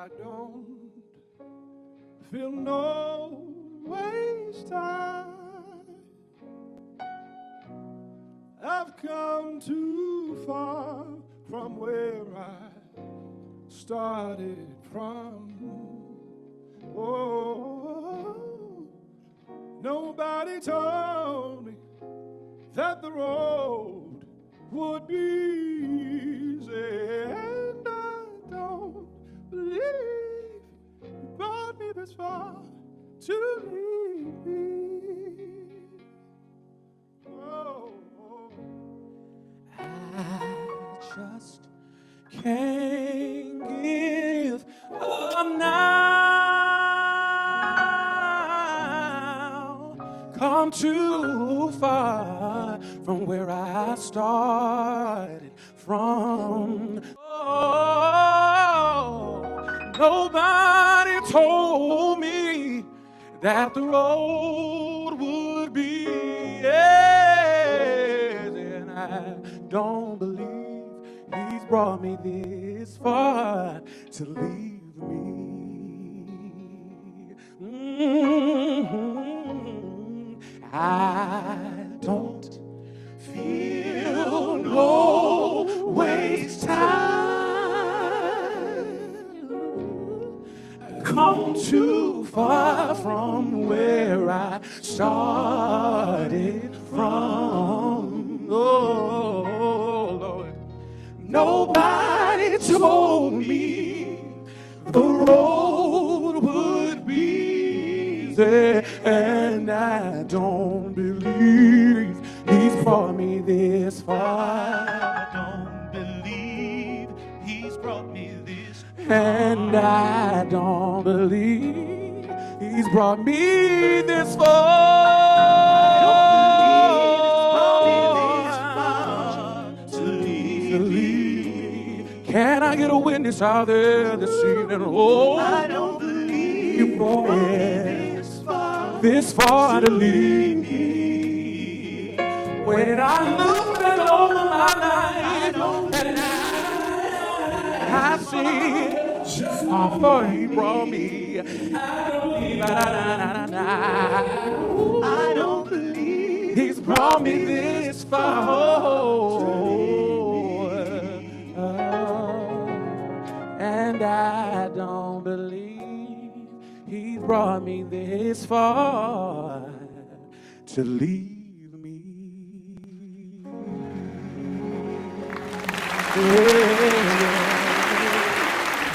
I don't feel no waste time. I've come too far from where I started from. Oh, nobody told me that the road would be easy, and I don't believe you brought me this far to leave me. Oh, I just can't give up now. Come too far from where I started from. Oh, nobody told me that the road would be easy, and I don't believe He's brought me this far to leave me. I don't feel no waste time. I've come too far from where I started from. Oh, Lord. Nobody told me the road would be easy, and I don't believe He's brought me this far. I don't believe He's brought me this far. And I don't believe He's brought me this far. Can I get a witness out there this evening? Oh, I don't believe You brought me this far to leave me. When I look back over my life and I see how far He brought me, I don't believe He's brought me this far. And I don't believe He's brought me this far to leave me.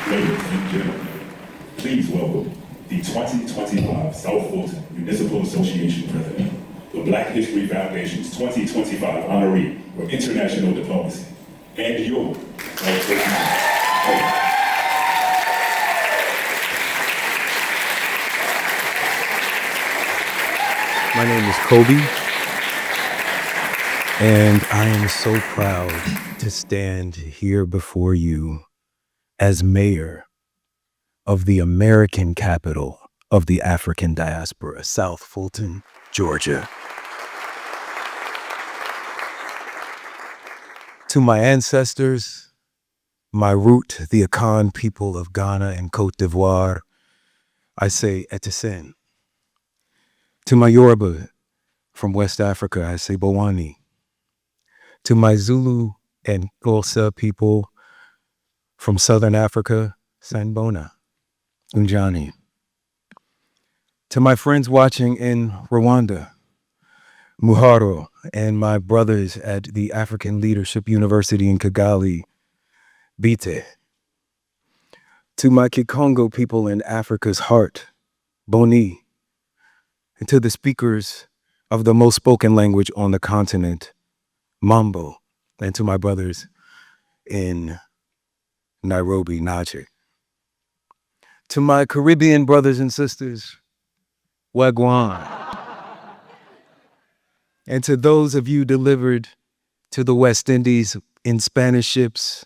Ladies and gentlemen, please welcome the 2025 South Fulton Municipal Association President, the Black History Foundation's 2025 honoree for international diplomacy, and your My name is Kobe, and I am so proud to stand here before you as mayor of the American capital of the African diaspora, South Fulton, Georgia. To my ancestors, my root, the Akan people of Ghana and Cote d'Ivoire, I say Etisen. To my Yoruba from West Africa, I say Bowani. To my Zulu and Xhosa people from Southern Africa, Sanbona, Unjani. To my friends watching in Rwanda, Muharo, and my brothers at the African Leadership University in Kigali, Bite. To my Kikongo people in Africa's heart, Boni. And to the speakers of the most spoken language on the continent, Mambo, and to my brothers in Nairobi, Niger. To my Caribbean brothers and sisters, Wagwan. And to those of you delivered to the West Indies in Spanish ships,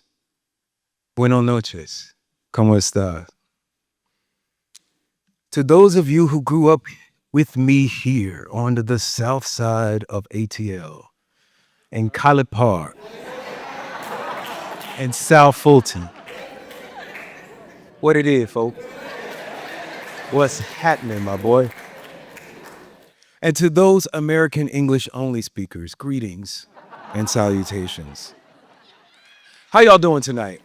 Buenos noches, ¿cómo está? To those of you who grew up with me here on the south side of ATL, in College Park, and South Fulton, What it is, folks? What's happening, my boy? And to those American English only speakers, greetings and salutations. How y'all doing tonight?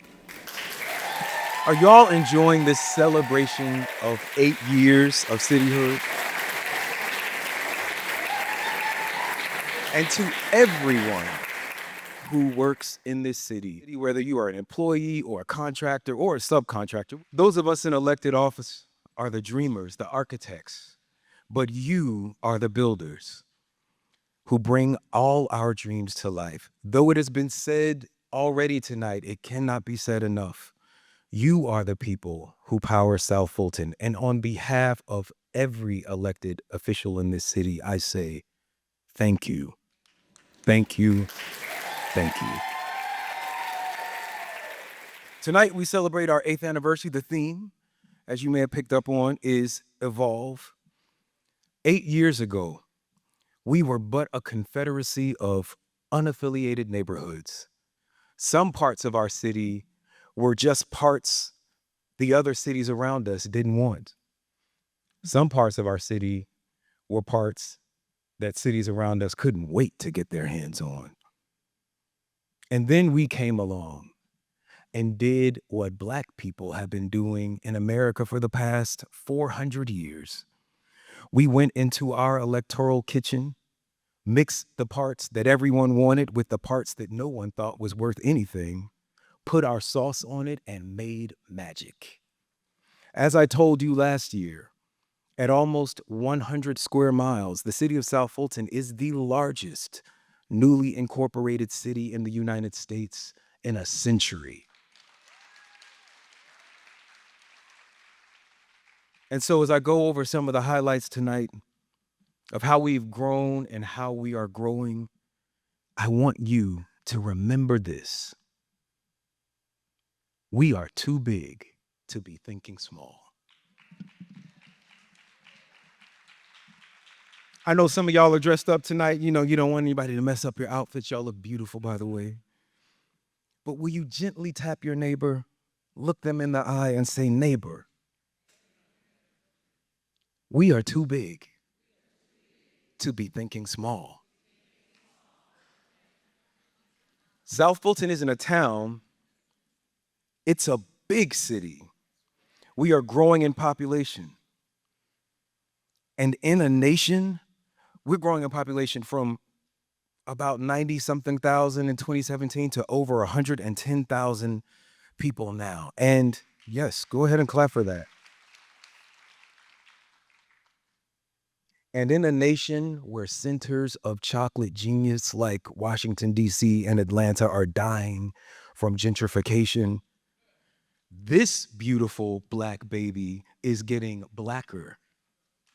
Are y'all enjoying this celebration of 8 years of cityhood? And to everyone who works in this city, whether you are an employee or a contractor or a subcontractor, those of us in elected office are the dreamers, the architects, but you are the builders who bring all our dreams to life. Though it has been said already tonight, it cannot be said enough. You are the people who power South Fulton. And on behalf of every elected official in this city, I say, thank you. Thank you. Thank you. Tonight, we celebrate our 8th anniversary. The theme, as you may have picked up on, is Evolve. 8 years ago, we were but a confederacy of unaffiliated neighborhoods. Some parts of our city were just parts the other cities around us didn't want. Some parts of our city were parts that cities around us couldn't wait to get their hands on. And then we came along and did what Black people have been doing in America for the past 400 years. We went into our electoral kitchen, mixed the parts that everyone wanted with the parts that no one thought was worth anything, put our sauce on it, and made magic. As I told you last year, at almost 100 square miles, the city of South Fulton is the largest newly incorporated city in the United States in a century. And so as I go over some of the highlights tonight of how we've grown and how we are growing, I want you to remember this. We are too big to be thinking small. I know some of y'all are dressed up tonight. You know, you don't want anybody to mess up your outfits. Y'all look beautiful, by the way. But will you gently tap your neighbor, look them in the eye, and say, neighbor, we are too big to be thinking small. South Fulton isn't a town, it's a big city. We are growing in population. And in a nation, we're growing in population from about 90-something thousand in 2017 to over 110,000 people now. And yes, go ahead and clap for that. And in a nation where centers of chocolate genius like Washington, D.C. and Atlanta are dying from gentrification, this beautiful Black baby is getting Blacker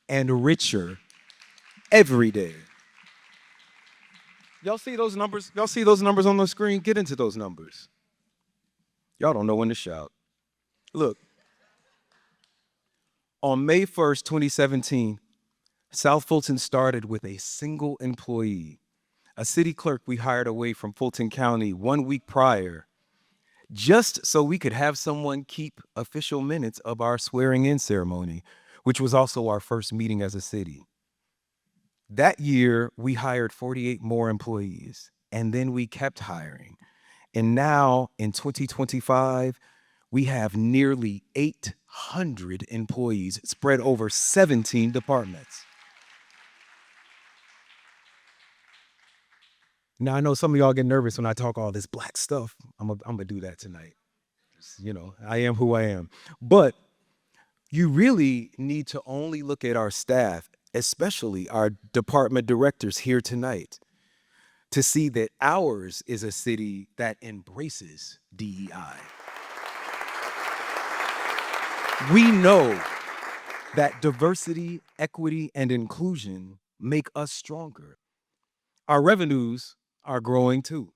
and richer every day. Y'all see those numbers? Y'all see those numbers on the screen? Get into those numbers. Y'all don't know when to shout. Look, on May 1st, 2017, South Fulton started with a single employee, a city clerk we hired away from Fulton County 1 week prior, just so we could have someone keep official minutes of our swearing-in ceremony, which was also our first meeting as a city. That year, we hired 48 more employees, and then we kept hiring. And now, in 2025, we have nearly 800 employees spread over 17 departments. Now, I know some of y'all get nervous when I talk all this Black stuff. I'm gonna do that tonight. You know, I am who I am. But you really need to only look at our staff, especially our department directors here tonight, to see that ours is a city that embraces DEI. We know that diversity, equity, and inclusion make us stronger. Our revenues are growing too.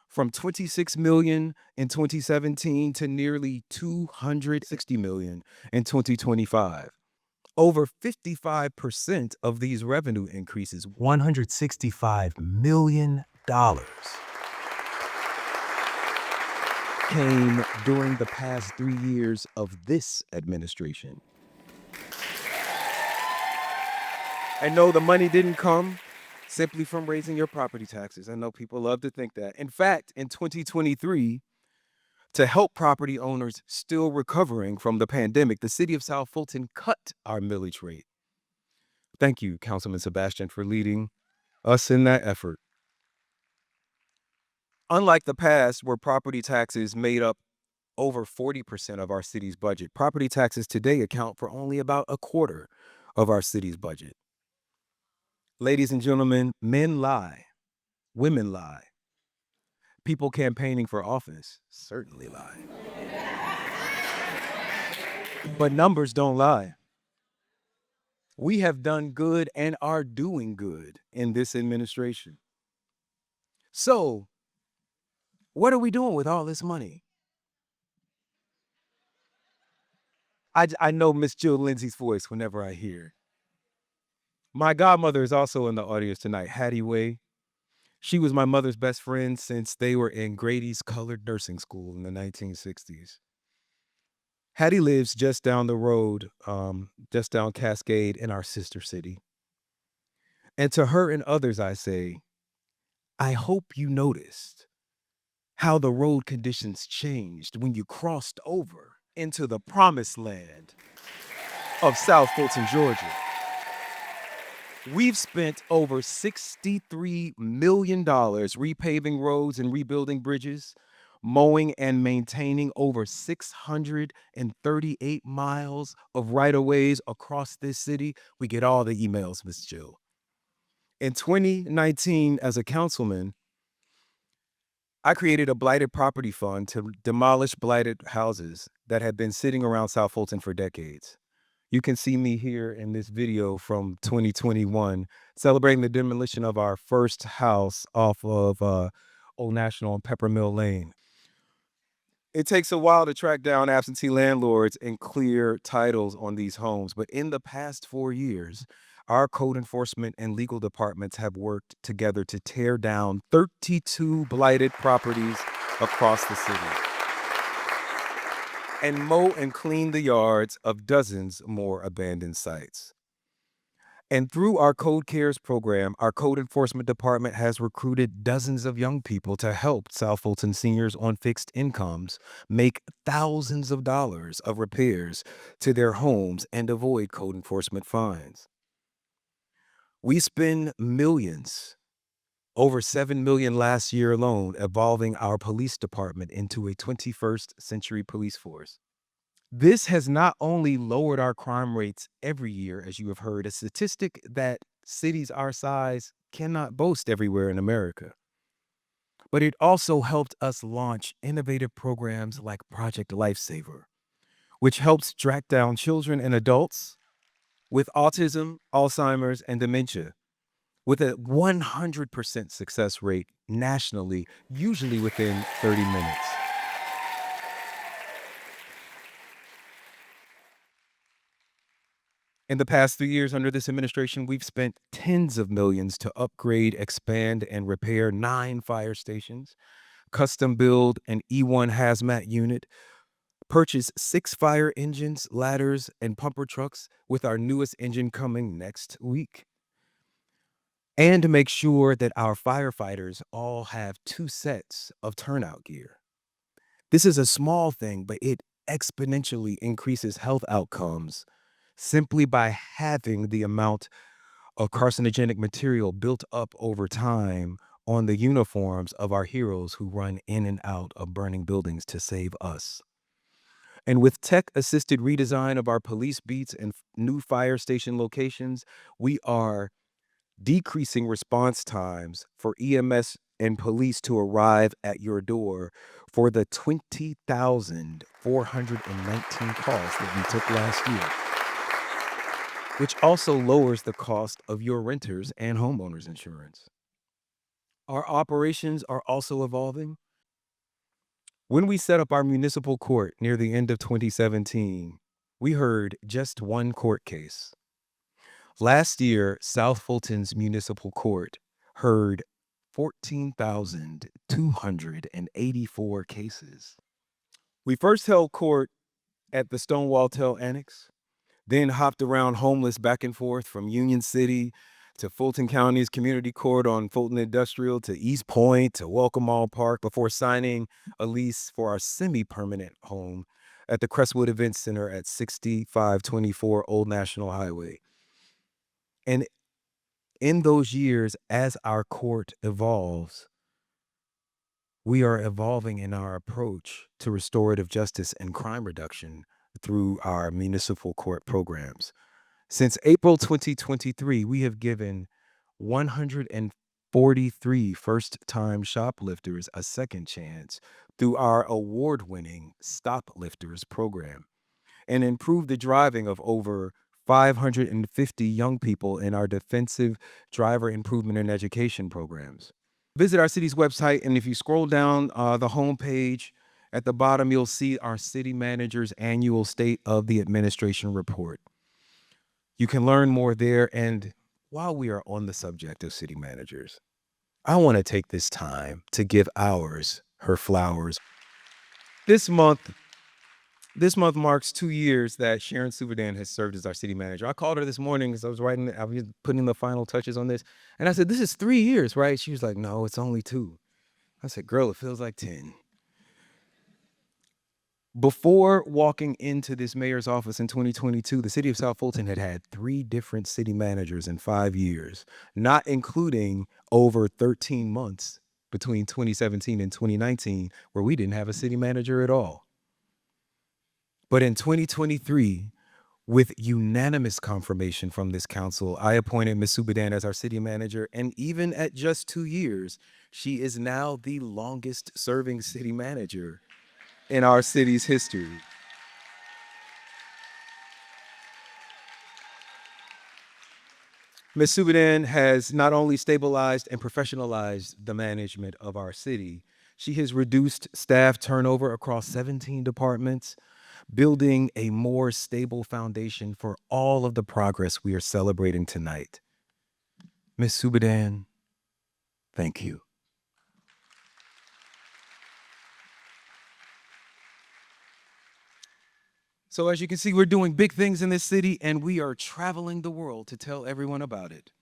From 26 million in 2017 to nearly 260 million in 2025. Over 55% of these revenue increases, $165 million, came during the past 3 years of this administration. And no, the money didn't come simply from raising your property taxes. I know people love to think that. In fact, in 2023, to help property owners still recovering from the pandemic, the city of South Fulton cut our millage rate. Thank you, Councilman Sebastian, for leading us in that effort. Unlike the past, where property taxes made up over 40% of our city's budget, property taxes today account for only about a quarter of our city's budget. Ladies and gentlemen, men lie, women lie. People campaigning for office certainly lie. But numbers don't lie. We have done good and are doing good in this administration. So, what are we doing with all this money? I know Miss Jill Lindsay's voice whenever I hear. My godmother is also in the audience tonight, Hattie Way. She was my mother's best friend since they were in Grady's Colored Nursing School in the 1960s. Hattie lives just down the road, just down Cascade in our sister city. And to her and others, I say, I hope you noticed how the road conditions changed when you crossed over into the promised land of South Fulton, Georgia. We've spent over $63 million repaving roads and rebuilding bridges, mowing and maintaining over 638 miles of right-of-ways across this city. We get all the emails, Miss Jill. In 2019, as a councilman, I created a blighted property fund to demolish blighted houses that had been sitting around South Fulton for decades. You can see me here in this video from 2021, celebrating the demolition of our first house off of Old National and Peppermill Lane. It takes a while to track down absentee landlords and clear titles on these homes, but in the past 4 years, our code enforcement and legal departments have worked together to tear down 32 blighted properties across the city and mow and clean the yards of dozens more abandoned sites. And through our Code Cares program, our code enforcement department has recruited dozens of young people to help South Fulton seniors on fixed incomes make thousands of dollars of repairs to their homes and avoid code enforcement fines. We spend millions, over $7 million last year alone, evolving our police department into a 21st century police force. This has not only lowered our crime rates every year, as you have heard, a statistic that cities our size cannot boast everywhere in America, but it also helped us launch innovative programs like Project Lifesaver, which helps track down children and adults with autism, Alzheimer's, and dementia, with a 100% success rate nationally, usually within 30 minutes. In the past 3 years under this administration, we've spent tens of millions to upgrade, expand, and repair 9 fire stations, custom build an E1 hazmat unit, purchase 6 fire engines, ladders, and pumper trucks, with our newest engine coming next week, and to make sure that our firefighters all have 2 sets of turnout gear. This is a small thing, but it exponentially increases health outcomes simply by having the amount of carcinogenic material built up over time on the uniforms of our heroes who run in and out of burning buildings to save us. And with tech-assisted redesign of our police beats and new fire station locations, we are decreasing response times for EMS and police to arrive at your door for the 20,419 calls that we took last year, which also lowers the cost of your renters and homeowners insurance. Our operations are also evolving. When we set up our municipal court near the end of 2017, we heard just one court case. Last year, South Fulton's municipal court heard 14,284 cases. We first held court at the Stonewall Tell Annex, then hopped around homeless back and forth from Union City to Fulton County's community court on Fulton Industrial to East Point to Welcome All Park before signing a lease for our semi-permanent home at the Crestwood Event Center at 6524 Old National Highway. And in those years, as our court evolves, we are evolving in our approach to restorative justice and crime reduction through our municipal court programs. Since April 2023, we have given 143 first-time shoplifters a second chance through our award-winning Stop Lifters program and improved the driving of over 550 young people in our defensive driver improvement and education programs. Visit our city's website, and if you scroll down the homepage, at the bottom, you'll see our city manager's annual State of the Administration report. You can learn more there. And while we are on the subject of city managers, I want to take this time to give ours her flowers. This month marks 2 years that Sharon Suvadan has served as our city manager. I called her this morning as I was putting the final touches on this. And I said, this is 3 years, right? She was like, no, it's only 2. I said, girl, it feels like 10. Before walking into this mayor's office in 2022, the city of South Fulton had had 3 different city managers in 5 years, not including over 13 months between 2017 and 2019, where we didn't have a city manager at all. But in 2023, with unanimous confirmation from this council, I appointed Ms. Subadan as our city manager, and even at just 2 years, she is now the longest serving city manager in our city's history. Ms. Subadan has not only stabilized and professionalized the management of our city, she has reduced staff turnover across 17 departments, building a more stable foundation for all of the progress we are celebrating tonight. Ms. Subadan, thank you. So as you can see, we're doing big things in this city, and we are traveling the world to tell everyone about it.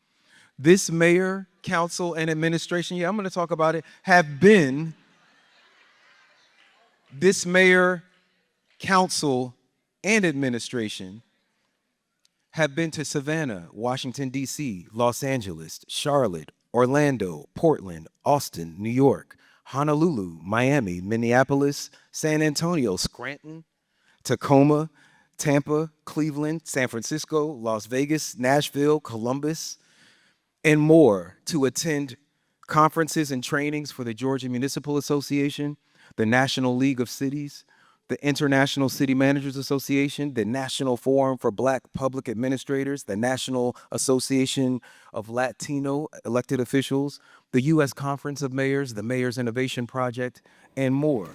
This mayor, council, and administration, I'm going to talk about it, this mayor, council, and administration have been to Savannah, Washington, D.C., Los Angeles, Charlotte, Orlando, Portland, Austin, New York, Honolulu, Miami, Minneapolis, San Antonio, Scranton, Tacoma, Tampa, Cleveland, San Francisco, Las Vegas, Nashville, Columbus, and more to attend conferences and trainings for the Georgia Municipal Association, the National League of Cities, the International City Managers Association, the National Forum for Black Public Administrators, the National Association of Latino Elected Officials, the U.S. Conference of Mayors, the Mayors Innovation Project, and more.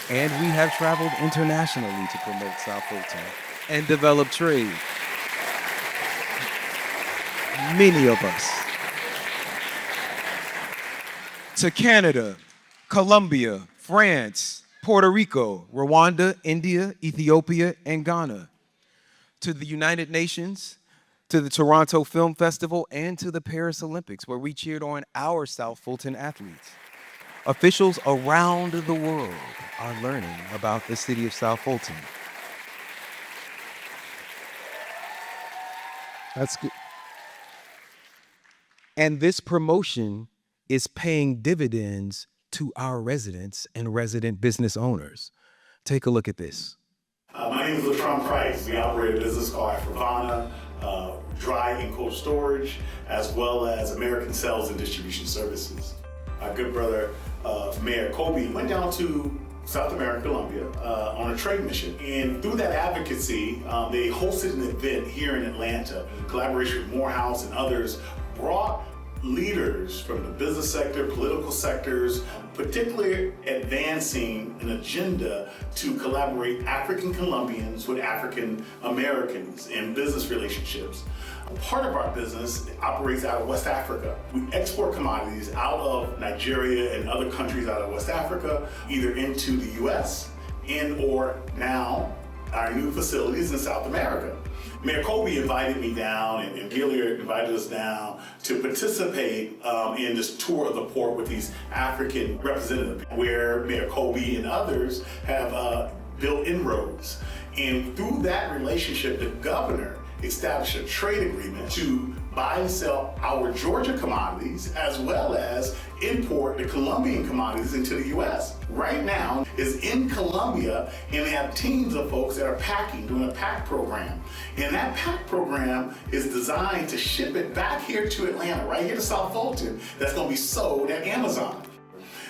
And we have traveled internationally to promote South Fulton and develop trade. Many of us. To Canada, Colombia, France, Puerto Rico, Rwanda, India, Ethiopia, and Ghana. To the United Nations, to the Toronto Film Festival, and to the Paris Olympics, where we cheered on our South Fulton athletes. Officials around the world are learning about the city of South Fulton. That's good. And this promotion is paying dividends to our residents and resident business owners. Take a look at this. My name is LaTron Price. We operate a business called Afravana, dry and cold storage, as well as American Sales and Distribution Services. My good brother, Mayor Kobe, went down to South America, Colombia, on a trade mission. And through that advocacy, they hosted an event here in Atlanta, in collaboration with Morehouse and others, brought leaders from the business sector, political sectors, particularly advancing an agenda to collaborate African Colombians with African Americans in business relationships. Part of our business operates out of West Africa. We export commodities out of Nigeria and other countries out of West Africa, either into the US, in or now our new facilities in South America. Mayor Kobe invited me down, and Gilead invited us down to participate in this tour of the port with these African representatives, where Mayor Kobe and others have built inroads. And through that relationship, the governor established a trade agreement to buy and sell our Georgia commodities as well as import the Colombian commodities into the U.S. Right now is in Colombia, and they have teams of folks that are packing, doing a pack program. And that pack program is designed to ship it back here to Atlanta, right here to South Fulton, that's going to be sold at Amazon.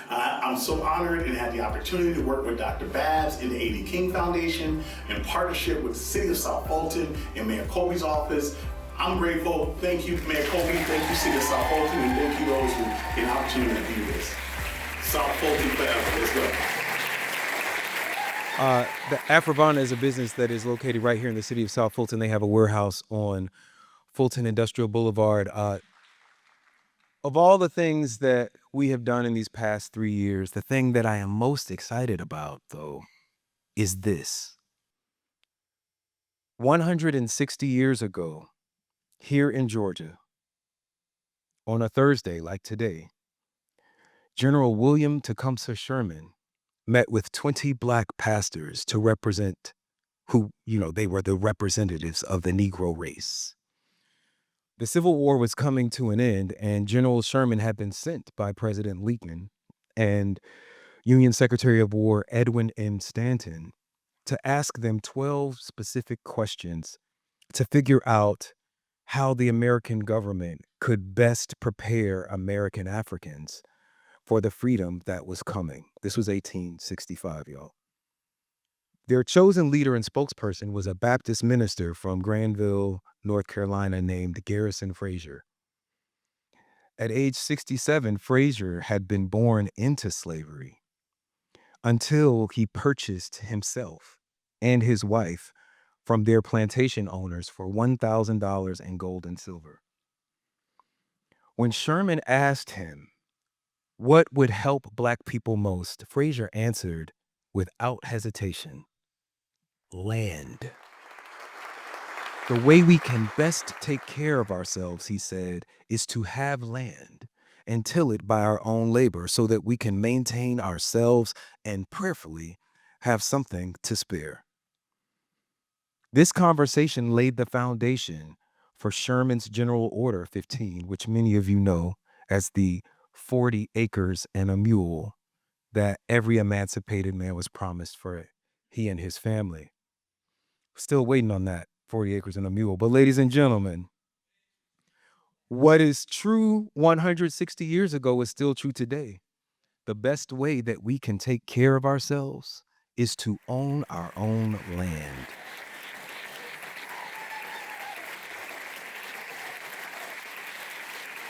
I'm so honored and had the opportunity to work with Dr. Babs in the A.D. King Foundation in partnership with the City of South Fulton and Mayor Kobe's office. I'm grateful. Thank you, Mayor Kobe. Thank you, City of South Fulton, and thank you those who get an opportunity to do this. South Fulton forever. Let's go. The Afrovana is a business that is located right here in the city of South Fulton. They have a warehouse on Fulton Industrial Boulevard. Of all the things that we have done in these past 3 years, the thing that I am most excited about, though, is this. 160 years ago, here in Georgia, on a Thursday like today, General William Tecumseh Sherman met with 20 black pastors to represent who, they were the representatives of the Negro race. The Civil War was coming to an end, and General Sherman had been sent by President Lincoln and Union Secretary of War Edwin M. Stanton to ask them 12 specific questions to figure out how the American government could best prepare American Africans for the freedom that was coming. This was 1865, y'all. Their chosen leader and spokesperson was a Baptist minister from Granville, North Carolina, named Garrison Frazier. At age 67, Frazier had been born into slavery until he purchased himself and his wife from their plantation owners for $1,000 in gold and silver. When Sherman asked him what would help black people most, Frazier answered without hesitation, land. The way we can best take care of ourselves, he said, is to have land and till it by our own labor so that we can maintain ourselves and prayerfully have something to spare. This conversation laid the foundation for Sherman's General Order 15, which many of you know as the 40 acres and a mule that every emancipated man was promised for he and his family. Still waiting on that 40 acres and a mule. But ladies and gentlemen, what is true 160 years ago is still true today. The best way that we can take care of ourselves is to own our own land.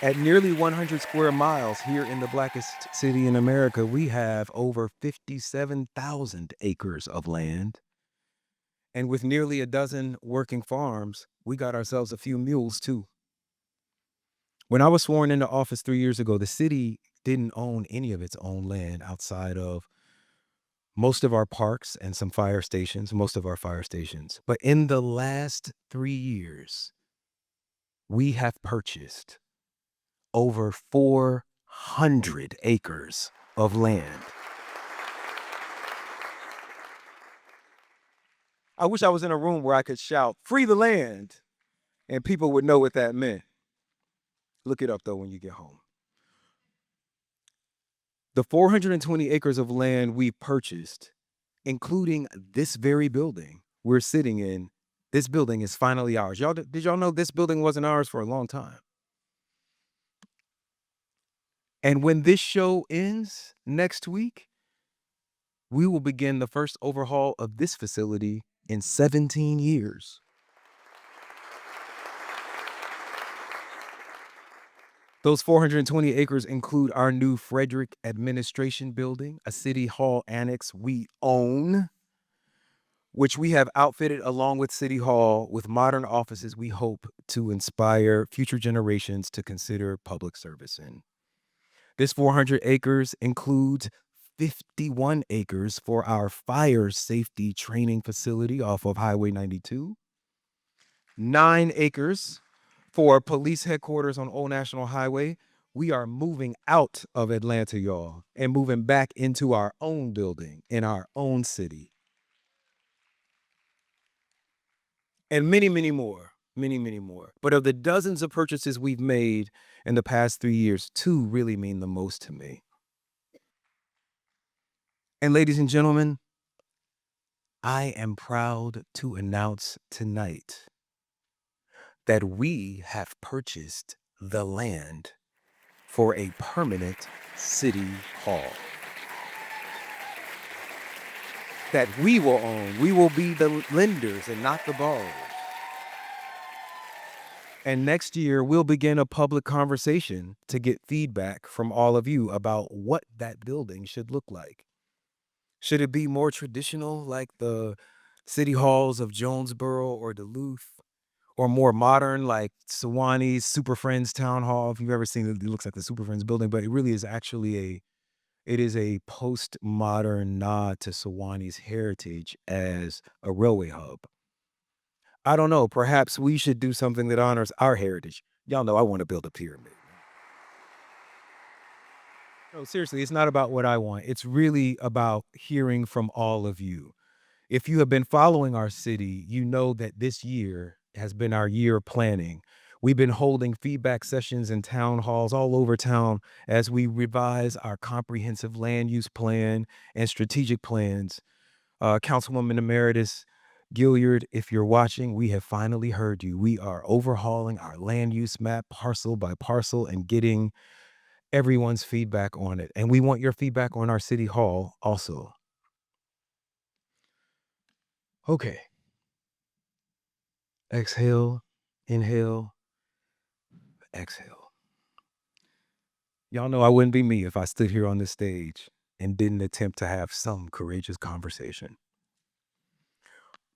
At nearly 100 square miles here in the blackest city in America, we have over 57,000 acres of land. And with nearly a dozen working farms, we got ourselves a few mules too. When I was sworn into office 3 years ago, the city didn't own any of its own land outside of most of our parks and some fire stations, most of our fire stations. But in the last 3 years, we have purchased over 400 acres of land. I wish I was in a room where I could shout, "Free the land," and people would know what that meant. Look it up, though, when you get home. The 420 acres of land we purchased, including this very building we're sitting in, this building is finally ours. Did y'all know this building wasn't ours for a long time? And when this show ends next week, we will begin the first overhaul of this facility in 17 years. Those 420 acres include our new Frederick Administration Building, a city hall annex we own, which we have outfitted along with City Hall with modern offices we hope to inspire future generations to consider public service in. This 400 acres includes 51 acres for our fire safety training facility off of Highway 92, 9 acres for police headquarters on Old National Highway. We are moving out of Atlanta, y'all, and moving back into our own building in our own city. And many, many more, many, many more. But of the dozens of purchases we've made in the past 3 years, 2 really mean the most to me. And ladies and gentlemen, I am proud to announce tonight that we have purchased the land for a permanent city hall that we will own. We will be the lenders and not the borrowers. And next year, we'll begin a public conversation to get feedback from all of you about what that building should look like. Should it be more traditional, like the city halls of Jonesboro or Duluth, or more modern, like Sewanee Super Friends Town Hall? If you've ever seen it, it looks like the Super Friends building, but it really is actually a postmodern nod to Sewanee's heritage as a railway hub. I don't know, perhaps we should do something that honors our heritage. Y'all know I want to build a pyramid. No, seriously, it's not about what I want. It's really about hearing from all of you. If you have been following our city, you know that this year has been our year of planning. We've been holding feedback sessions in town halls all over town as we revise our comprehensive land use plan and strategic plans. Councilwoman Emeritus Gilliard, if you're watching, we have finally heard you. We are overhauling our land use map parcel by parcel and getting everyone's feedback on it. And we want your feedback on our city hall also. Okay. Exhale, inhale, exhale. Y'all know I wouldn't be me if I stood here on this stage and didn't attempt to have some courageous conversation.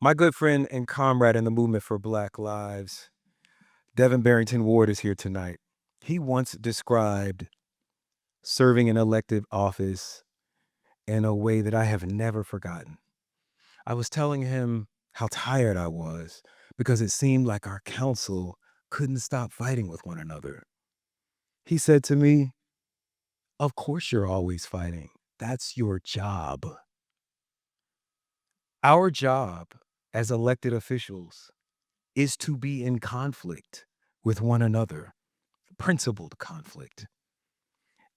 My good friend and comrade in the movement for Black Lives, Devin Barrington Ward, is here tonight. He once described serving an elected office in a way that I have never forgotten. I was telling him how tired I was because it seemed like our council couldn't stop fighting with one another. He said to me, "Of course you're always fighting. That's your job." Our job as elected officials is to be in conflict with one another, principled conflict.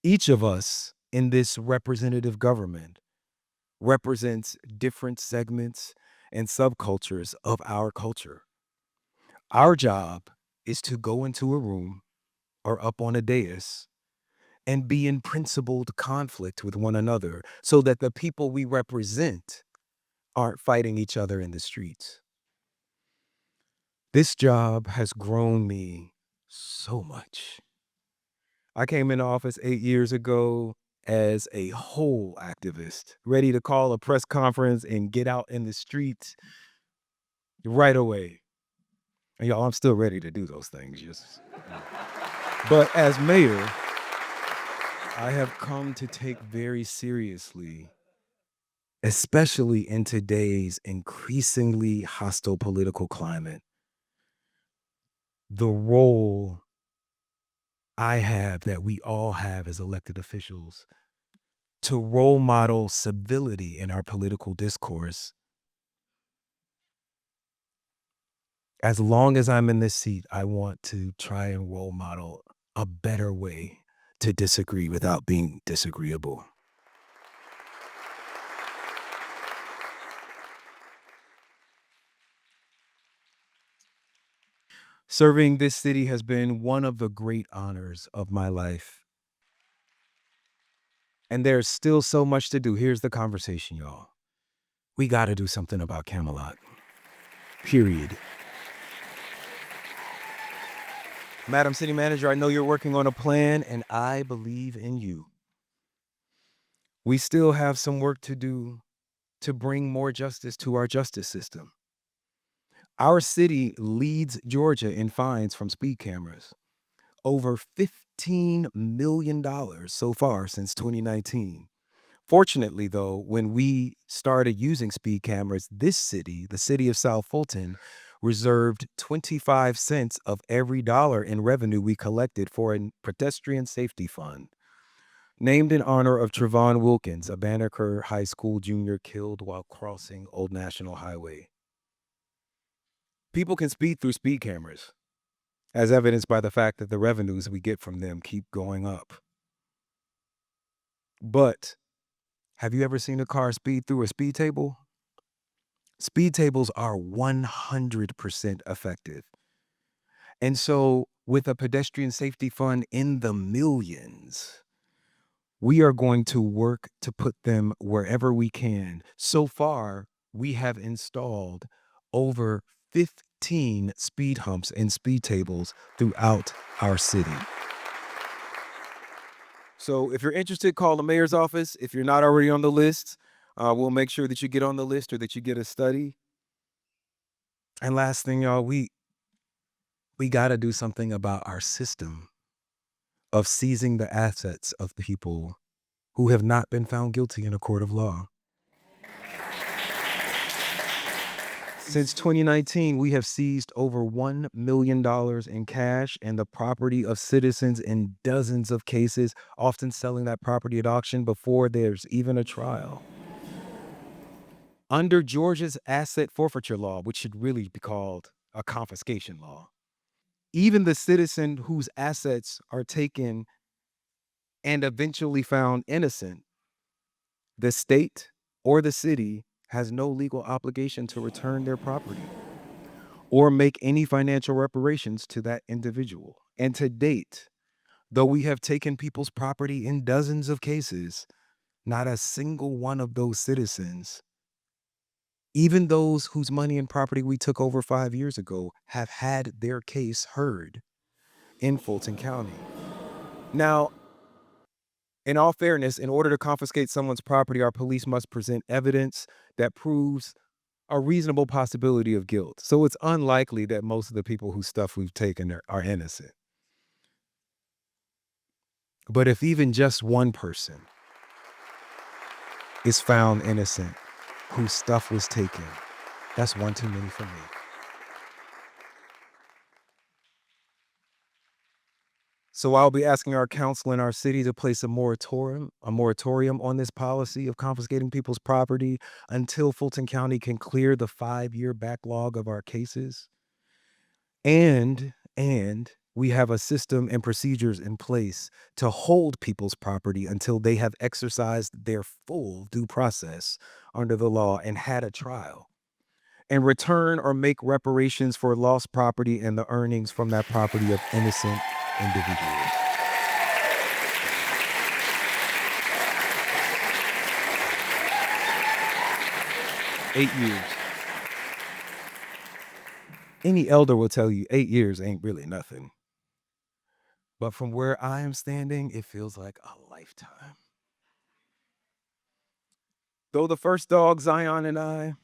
Each of us in this representative government represents different segments and subcultures of our culture. Our job is to go into a room or up on a dais and be in principled conflict with one another so that the people we represent aren't fighting each other in the streets. This job has grown me so much. I came into office 8 years ago as a whole activist, ready to call a press conference and get out in the streets right away. And y'all, I'm still ready to do those things. But as mayor, I have come to take very seriously, especially in today's increasingly hostile political climate, the role I have, that we all have as elected officials, to role model civility in our political discourse. As long as I'm in this seat, I want to try and role model a better way to disagree without being disagreeable. Serving this city has been one of the great honors of my life. And there's still so much to do. Here's the conversation, y'all. We got to do something about Camelot. Period. Madam City Manager, I know you're working on a plan, and I believe in you. We still have some work to do to bring more justice to our justice system. Our city leads Georgia in fines from speed cameras. Over $15 million so far since 2019. Fortunately, though, when we started using speed cameras, this city, the city of South Fulton, reserved 25 cents of every dollar in revenue we collected for a pedestrian safety fund, named in honor of Trevon Wilkins, a Banneker High School junior killed while crossing Old National Highway. People can speed through speed cameras, as evidenced by the fact that the revenues we get from them keep going up. But have you ever seen a car speed through a speed table? Speed tables are 100% effective. And so, with a pedestrian safety fund in the millions, we are going to work to put them wherever we can. So far, we have installed over 15 speed humps and speed tables throughout our city. So if you're interested, call the mayor's office. If you're not already on the list, we'll make sure that you get on the list or that you get a study. And last thing, y'all, we got to do something about our system of seizing the assets of people who have not been found guilty in a court of law. Since 2019, we have seized over $1 million in cash and the property of citizens in dozens of cases, often selling that property at auction before there's even a trial. Under Georgia's asset forfeiture law, which should really be called a confiscation law, even the citizen whose assets are taken and eventually found innocent, the state or the city has no legal obligation to return their property or make any financial reparations to that individual. And to date, though we have taken people's property in dozens of cases, not a single one of those citizens, even those whose money and property we took over 5 years ago, have had their case heard in Fulton County. Now, in all fairness, in order to confiscate someone's property, our police must present evidence that proves a reasonable possibility of guilt. So it's unlikely that most of the people whose stuff we've taken are innocent. But if even just one person is found innocent whose stuff was taken, that's one too many for me. So I'll be asking our council in our city to place a moratorium on this policy of confiscating people's property until Fulton County can clear the 5-year backlog of our cases. And we have a system and procedures in place to hold people's property until they have exercised their full due process under the law and had a trial, and return or make reparations for lost property and the earnings from that property of innocent individuals. Eight years. Any elder will tell you 8 years ain't really nothing. But from where I am standing, it feels like a lifetime. Though the first dog, Zion, and I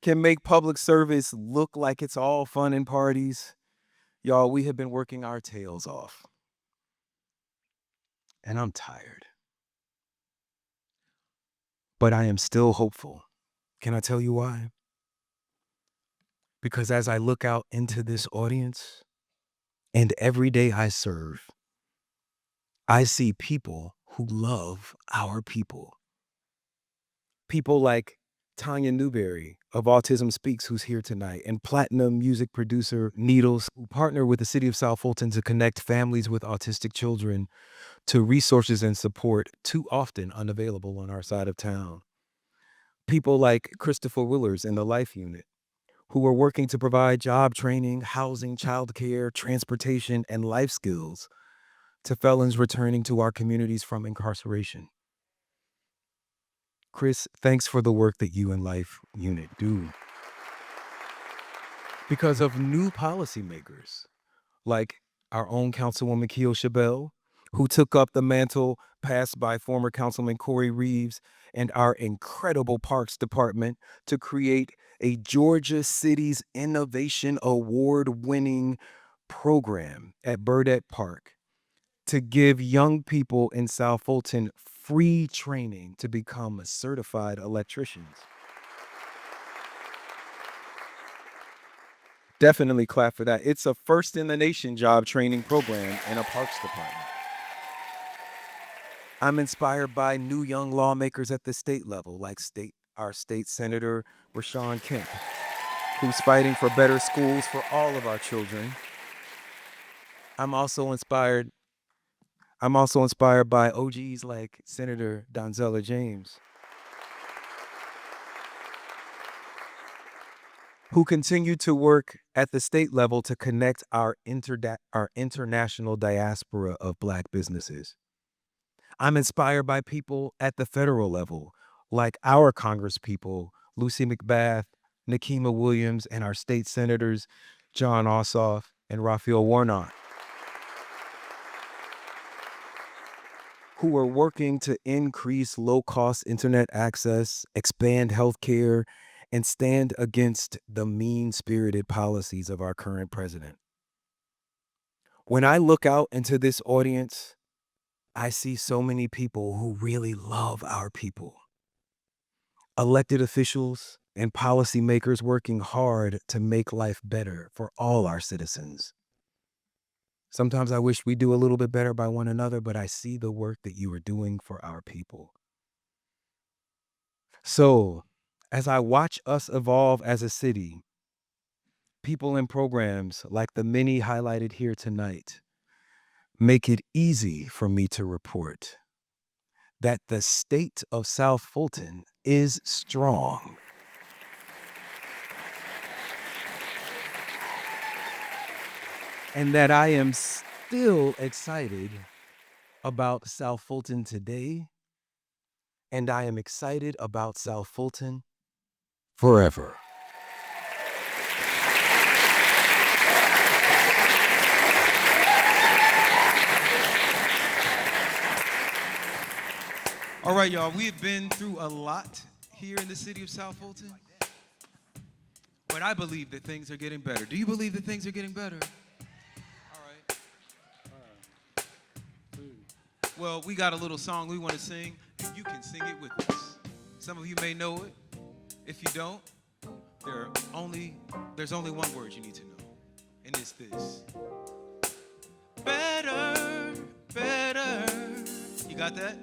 can make public service look like it's all fun and parties, y'all, we have been working our tails off. And I'm tired. But I am still hopeful. Can I tell you why? Because as I look out into this audience and every day I serve, I see people who love our people. People like Tanya Newberry of Autism Speaks, who's here tonight, and platinum music producer Needles, who partner with the city of South Fulton to connect families with autistic children to resources and support too often unavailable on our side of town. People like Christopher Willers in the Life Unit, who are working to provide job training, housing, childcare, transportation, and life skills to felons returning to our communities from incarceration. Chris, thanks for the work that you and Life Unit do. Because of new policymakers, like our own Councilwoman Keo Chabelle, who took up the mantle passed by former Councilman Corey Reeves, and our incredible Parks Department to create a Georgia Cities Innovation Award-winning program at Burdette Park to give young people in South Fulton free training to become certified electricians. Definitely clap for that. It's a first in the nation job training program in a parks department. I'm inspired by new young lawmakers at the state level, like our state senator, Rashawn Kemp, who's fighting for better schools for all of our children. I'm also inspired by OGs like Senator Donzella James, who continue to work at the state level to connect our international diaspora of Black businesses. I'm inspired by people at the federal level, like our congresspeople, Lucy McBath, Nikema Williams, and our state senators, John Ossoff and Raphael Warnock, who are working to increase low-cost internet access, expand healthcare, and stand against the mean-spirited policies of our current president. When I look out into this audience, I see so many people who really love our people. Elected officials and policymakers working hard to make life better for all our citizens. Sometimes I wish we do a little bit better by one another, but I see the work that you are doing for our people. So, as I watch us evolve as a city, people and programs like the many highlighted here tonight make it easy for me to report that the state of South Fulton is strong. And that I am still excited about South Fulton today, and I am excited about South Fulton forever. All right, y'all, we've been through a lot here in the city of South Fulton, but I believe that things are getting better. Do you believe that things are getting better? All right. Well, we got a little song we want to sing, and you can sing it with us. Some of you may know it. If you don't, there's only one word you need to know, and it's this. Better, better. You got that?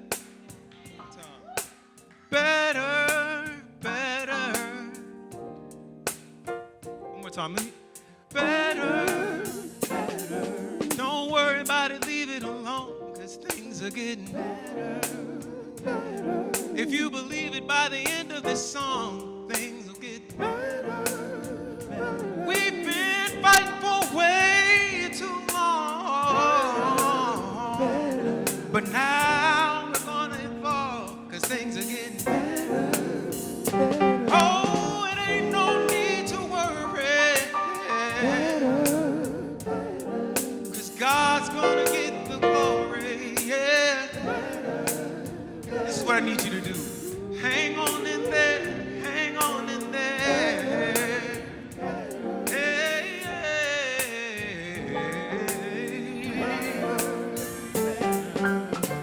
Better, better. One more time. Better, better. Don't worry about it, leave it alone, because things are getting better, better. If you believe it, by the end of this song, things will get better, better. We've been fighting for way too long, better. But now we're gonna evolve, because things are getting better. Oh, it ain't no need to worry, because God's gonna get the glory, yeah. This is what I need you to do. Hang on in there, hang on in there. Hey,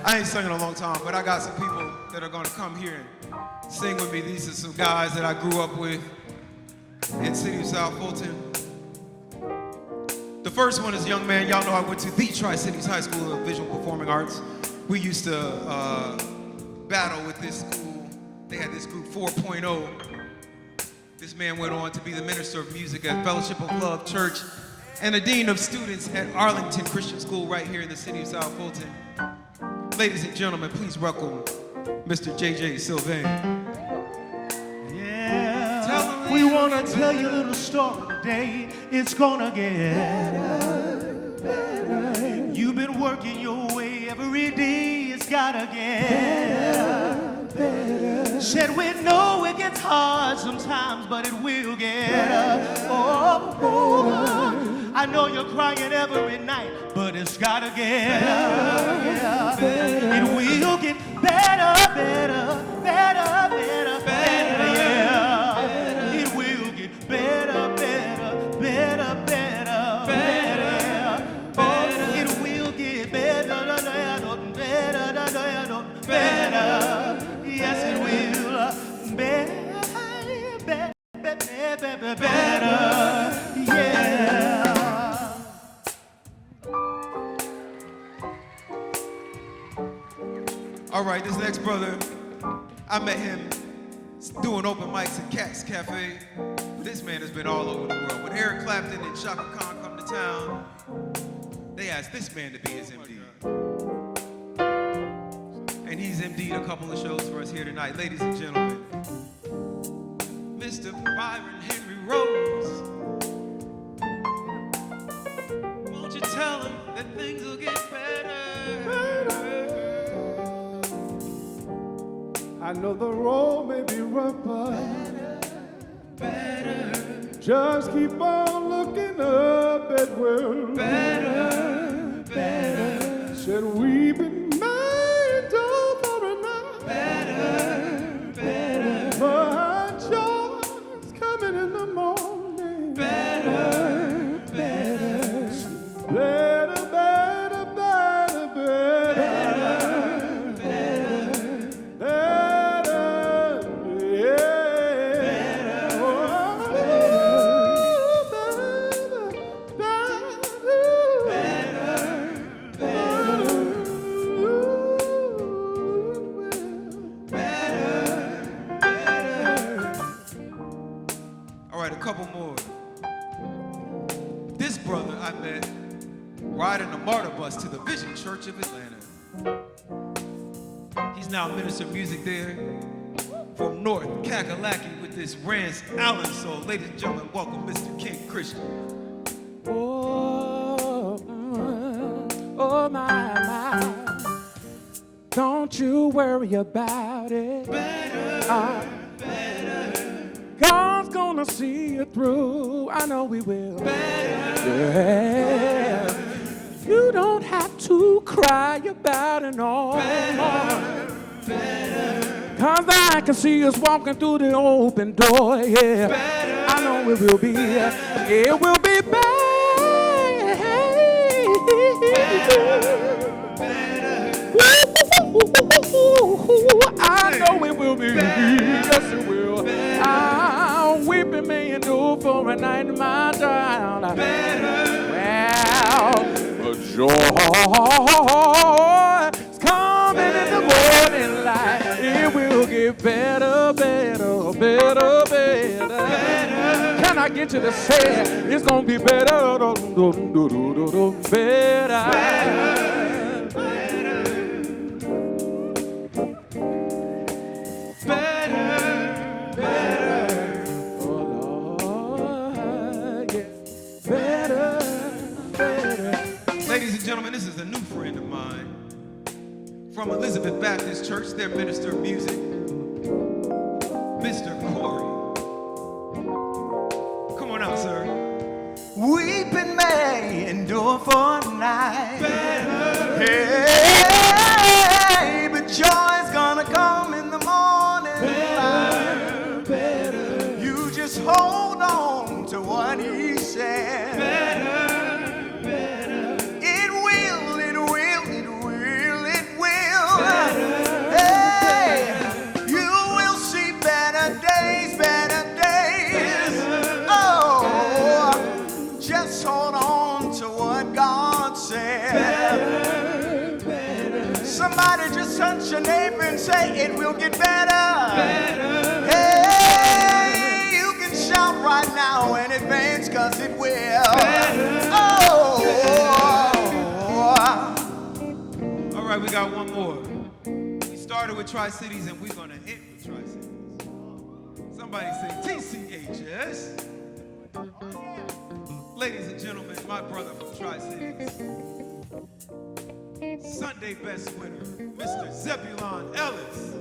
I ain't sung in a long time, but I got some people that are gonna come here and sing with me. These are some guys that I grew up with in the city of South Fulton. The first one is a young man. Y'all know I went to the Tri-Cities High School of Visual Performing Arts. We used to battle with this school. They had this group 4.0. This man went on to be the minister of music at Fellowship of Love Church and the dean of students at Arlington Christian School right here in the city of South Fulton. Ladies and gentlemen, please welcome Mr. J.J. Sylvain. Yeah, we want to tell you a little story today. It's gonna get better. You've been working your way every day. It's gotta get better. Said we know it gets hard sometimes, but it will get over. I know you're crying every night, but it's gotta get better. It will get better, better, better, better, better, yeah. It will get better, better, better, better, better. Oh, it will get better, better, better, better. right, this next brother, I met him doing open mics at Cat's Cafe. This man has been all over the world. When Eric Clapton and Chaka Khan come to town, they asked this man to be his MD. And he's MD'd a couple of shows for us here tonight. Ladies and gentlemen, Mr. Byron Henry Rose. Won't you tell him that things will get better? I know the road may be rough, but Better, just keep on looking up at world. better, better, Said we've been made for a night, better, but joy's coming in the morning. better, better, Better, better, better, better, better, yeah. Oh, All right, a couple more. This brother I met riding a MARTA bus to the Vision Church of Atlanta. He's now a minister of music there from North Kakalaki with this Rance Allen soul. Ladies and gentlemen, welcome Mr. King Christian. oh my. Don't you worry about it. God's gonna see you through. I know we will. Yeah. You don't have to cry about it no more. Cause I can see us walking through the open door. Yeah. I know it will be. It will be bad. I know it will be. Yes, it will. Weeping may endure for a night, my child. Well, joy is coming in the morning light. It will get better, better, better, better. Can I get you to say it's gonna be better, better? Ladies and gentlemen, this is a new friend of mine from Elizabeth Baptist Church, their minister of music, Mr. Corey. Come on out, sir. Weeping may endure for a night. Hey, but joy's gonna come in the morning light. You just hold on to what he said. It will, it will, it will, it will. Hey, you will see better days, better days. Oh, just hold on to what God said. Somebody just touch your neighbor and say it will get better. Hey, you can shout right now in advance cause it will. Oh. All right, we got one more. We started with Tri-Cities and we're gonna end with Tri-Cities. Somebody say TCHS. Ladies and gentlemen, my brother from Tri-Cities, Sunday best winner, Mr. Zebulon Ellis.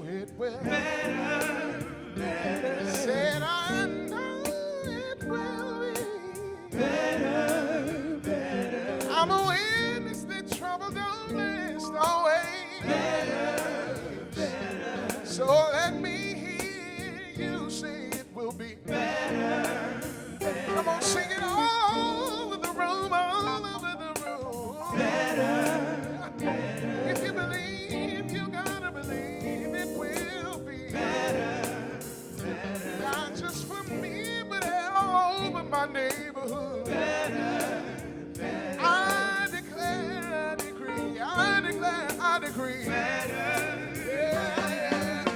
It will said I know it will be I'm a witness that trouble don't last always. So let me hear you say it will be better. Come on, sing it all over the room, all over the room. If you believe, you gotta believe it will be not just for me, but all over my neighborhood. my degree. Yeah.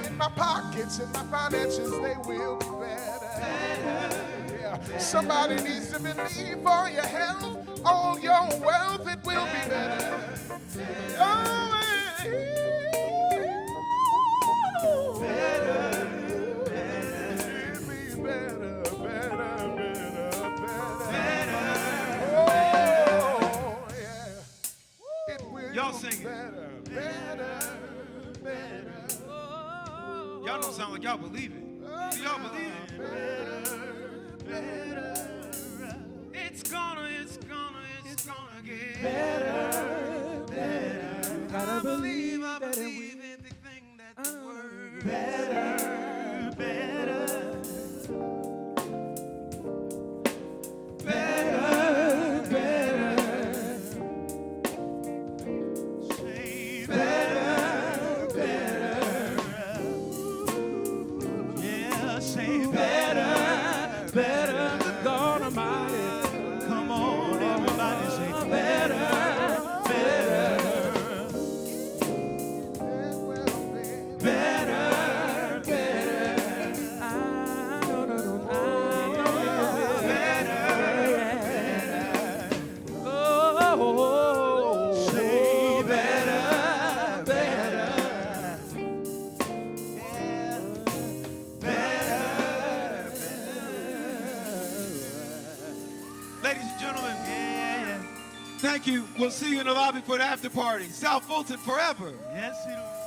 In my pockets, in my finances, they will be better. Yeah. Somebody needs to believe for your health, all your wealth, it will be better. Oh, Y'all sing it. Y'all don't sound like y'all believe it. Do y'all believe it? It's gonna get better. I believe everything that the word better. Ladies and gentlemen, thank you. We'll see you in the lobby for the after party. South Fulton forever. Yes, it will.